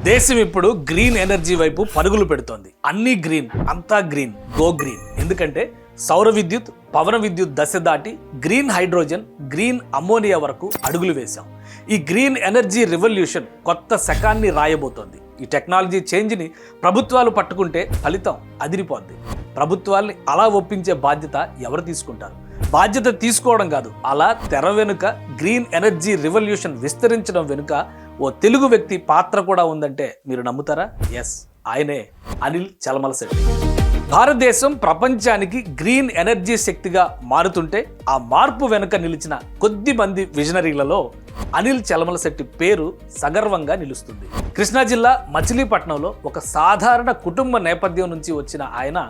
దేశం ఇప్పుడు green energy వైపు పరుగులు పెడుతోంది. అన్ని గ్రీన్, అంతా గ్రీన్, గో గ్రీన్. ఎందుకంటే సౌర విద్యుత్, పవన విద్యుత్ దశ దాటి గ్రీన్ హైడ్రోజన్, గ్రీన్ అమ్మోనియా వరకు అడుగులు వేశాం. ఈ గ్రీన్ ఎనర్జీ రెవల్యూషన్ కొత్త శకాన్ని రాయబోతోంది. ఈ టెక్నాలజీ చేంజ్ని ప్రభుత్వాలు పట్టుకుంటే ఫలితం అదిరిపోద్ది. ప్రభుత్వాల్ని అలా ఒప్పించే బాధ్యత ఎవరు తీసుకుంటారు? బాధ్యత తీసుకోవడం కాదు, అలా తెర వెనుక గ్రీన్ ఎనర్జీ రెవల్యూషన్ విస్తరించడం వెనుక ఓ తెలుగు వ్యక్తి పాత్ర కూడా ఉందంటే మీరు నమ్ముతారా? ఎస్, ఆయనే అనిల్ చలమలశెట్టి. భారతదేశం ప్రపంచానికి గ్రీన్ ఎనర్జీ శక్తిగా మారుతుంటే ఆ మార్పు వెనుక నిలిచిన కొద్ది మంది విజనరీలలో అనిల్ చలమలశెట్టి పేరు సగర్వంగా నిలుస్తుంది. కృష్ణా జిల్లా మచిలీపట్నంలో ఒక సాధారణ కుటుంబ నేపథ్యం నుంచి వచ్చిన ఆయన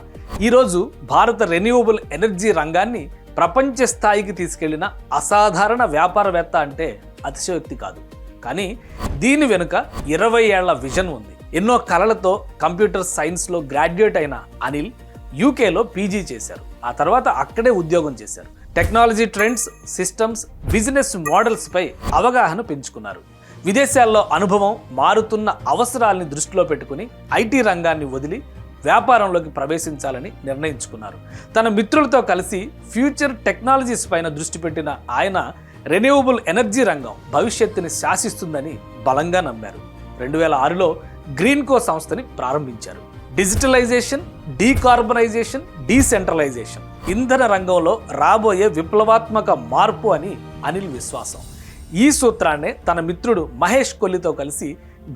ఈరోజు భారత రెన్యూవబుల్ ఎనర్జీ రంగాన్ని ప్రపంచ స్థాయికి తీసుకెళ్లిన అసాధారణ వ్యాపారవేత్త అంటే అతిశయోక్తి కాదు. కానీ దీని వెనుక 20 ఏళ్ల విజన్ ఉంది. ఎన్నో కళలతో కంప్యూటర్ సైన్స్లో గ్రాడ్యుయేట్ అయిన అనిల్ యూకేలో పీజీ చేశారు. ఆ తర్వాత అక్కడే ఉద్యోగం చేశారు. Technology trends, systems, business models పై అవగాహన పెంచుకున్నారు. విదేశాల్లో అనుభవం, మారుతున్న అవసరాల్ని దృష్టిలో పెట్టుకుని ఐటీ రంగాన్ని వదిలి వ్యాపారంలోకి ప్రవేశించాలని నిర్ణయించుకున్నారు. తన మిత్రులతో కలిసి ఫ్యూచర్ టెక్నాలజీస్ పైన దృష్టి పెట్టిన ఆయన రెన్యూవబుల్ ఎనర్జీ రంగం భవిష్యత్తుని శాసిస్తుందని బలంగా నమ్మారు. 2006లో గ్రీన్కో సంస్థని ప్రారంభించారు. డిజిటలైజేషన్, డీకార్బనైజేషన్, డీసెంట్రలైజేషన్ ఇంధన రంగంలో రాబోయే విప్లవాత్మక మార్పు అని అనిల్ విశ్వాసం. ఈ సూత్రాన్నే తన మిత్రుడు మహేష్ కొల్లితో కలిసి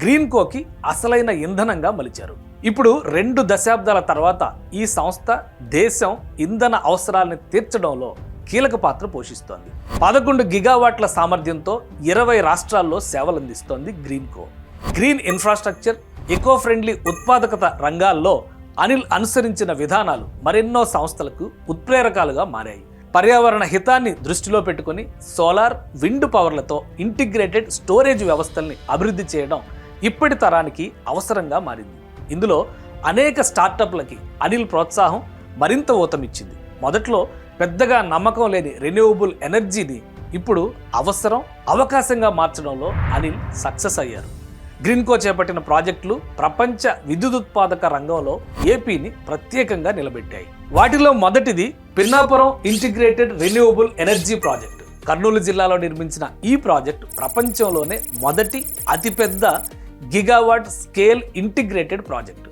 గ్రీన్కోకి అసలైన ఇంధనంగా మలిచారు. ఇప్పుడు 2 దశాబ్దాల తర్వాత ఈ సంస్థ దేశం ఇంధన అవసరాలను తీర్చడంలో కీలక పాత్ర పోషిస్తోంది. 11 గిగావాట్ల సామర్థ్యంతో 20 రాష్ట్రాల్లో సేవలందిస్తోంది Greenko. Green infrastructure, eco friendly ఉత్పాదకత రంగాల్లో అనిల్ అనుసరించిన విధానాలు మరెన్నో సంస్థలకు ఉత్ప్రేరకాలుగా మారాయి. పర్యావరణ హితాన్ని దృష్టిలో పెట్టుకుని సోలార్, విండ్ పవర్లతో ఇంటిగ్రేటెడ్ స్టోరేజ్ వ్యవస్థల్ని అభివృద్ధి చేయడం ఇప్పటి తరానికి అవసరంగా మారింది. ఇందులో అనేక స్టార్టప్లకి అనిల్ ప్రోత్సాహం మరింత ఊతమిచ్చింది. మొదట్లో పెద్దగా నమ్మకం లేని రెన్యూవబుల్ ఎనర్జీని ఇప్పుడు అవసరం, అవకాశంగా మార్చడంలో అనిల్ సక్సెస్ అయ్యారు. గ్రీన్కో చేపట్టిన ప్రాజెక్టులు ప్రపంచ విద్యుదుత్పాదక రంగంలో ఏపీని ప్రత్యేకంగా నిలబెట్టాయి. వాటిలో మొదటిది Pinnapuram integrated renewable energy project. Kurnool జిల్లాలో నిర్మించిన ఈ ప్రాజెక్టు ప్రపంచంలోనే మొదటి అతిపెద్ద గిగావాట్ స్కేల్ ఇంటిగ్రేటెడ్ ప్రాజెక్టు.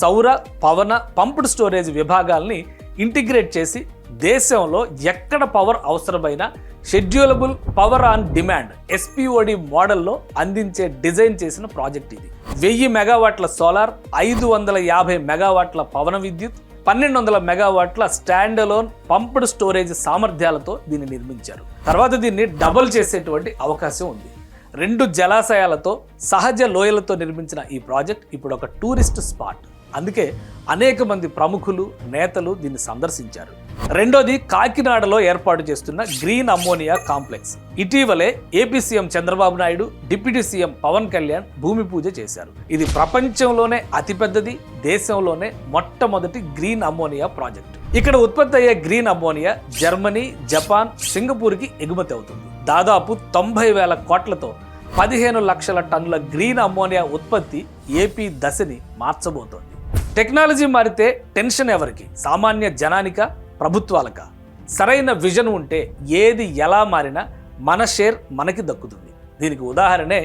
సౌర, పవన, పంప్డ్ స్టోరేజ్ విభాగాల్ని ఇంటిగ్రేట్ చేసి దేశంలో ఎక్కడ పవర్ అవసరమైన షెడ్యూలబుల్ పవర్ ఆన్ డిమాండ్ SPOD మోడల్లో అందించే డిజైన్ చేసిన ప్రాజెక్ట్ ఇది. 1000 మెగావాట్ల సోలార్, 550 మెగావాట్ల పవన విద్యుత్, 1200 మెగావాట్ల స్టాండ్ అలోన్ పంప్డ్ స్టోరేజ్ సామర్థ్యాలతో దీన్ని నిర్మించారు. తర్వాత దీన్ని డబుల్ చేసేటువంటి అవకాశం ఉంది. 2 జలాశయాలతో, సహజ లోయలతో నిర్మించిన ఈ ప్రాజెక్ట్ ఇప్పుడు ఒక టూరిస్ట్ స్పాట్. అందుకే అనేక మంది ప్రముఖులు, నేతలు దీన్ని సందర్శించారు. రెండోది కాకినాడలో ఏర్పాటు చేస్తున్న గ్రీన్ అమ్మోనియా కాంప్లెక్స్. ఇటీవలే AP CM Chandrababu Naidu, deputy CM Pawan Kalyan భూమి పూజ చేశారు. ఇది ప్రపంచంలోనే అతిపెద్దది, దేశంలోనే మొట్టమొదటి గ్రీన్ అమ్మోనియా ప్రాజెక్ట్. ఇక్కడ ఉత్పత్తి అయ్యే గ్రీన్ అమ్మోనియా జర్మనీ, జపాన్, సింగపూర్కి ఎగుమతి అవుతుంది. దాదాపు 90,000 కోట్లతో 15 లక్షల టన్నుల గ్రీన్ అమ్మోనియా ఉత్పత్తి ఏపీ దశని మార్చబోతోంది. టెక్నాలజీ మారితే టెన్షన్ ఎవరికి? సామాన్య జనానికా, ప్రభుత్వాలకా? సరైన విజన్ ఉంటే ఏది ఎలా మారినా మన షేర్ మనకి దక్కుతుంది. దీనికి ఉదాహరణే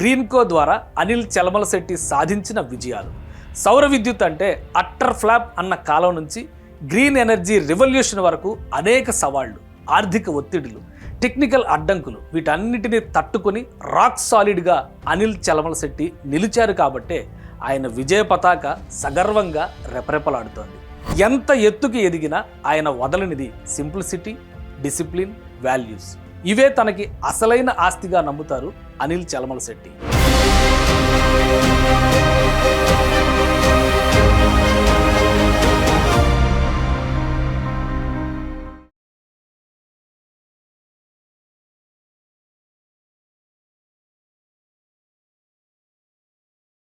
గ్రీన్కో ద్వారా అనిల్ చలమలశెట్టి సాధించిన విజయాలు. సౌర విద్యుత్ అంటే అట్టర్ ఫ్లాప్ అన్న కాలం నుంచి గ్రీన్ ఎనర్జీ రెవల్యూషన్ వరకు అనేక సవాళ్లు, ఆర్థిక ఒత్తిడులు, టెక్నికల్ అడ్డంకులు, వీటన్నిటిని తట్టుకుని రాక్ సాలిడ్గా అనిల్ చలమలశెట్టి నిలిచారు. కాబట్టే ఆయన విజయ పతాక సగర్వంగా రెపరెపలాడుతోంది. ఎంత ఎత్తుకి ఎదిగినా ఆయన వదలనిది సింప్లిసిటీ, డిసిప్లిన్, వాల్యూస్. ఇవే తనకి అసలైన ఆస్తిగా నమ్ముతారు అనిల్ చలమలశెట్టి.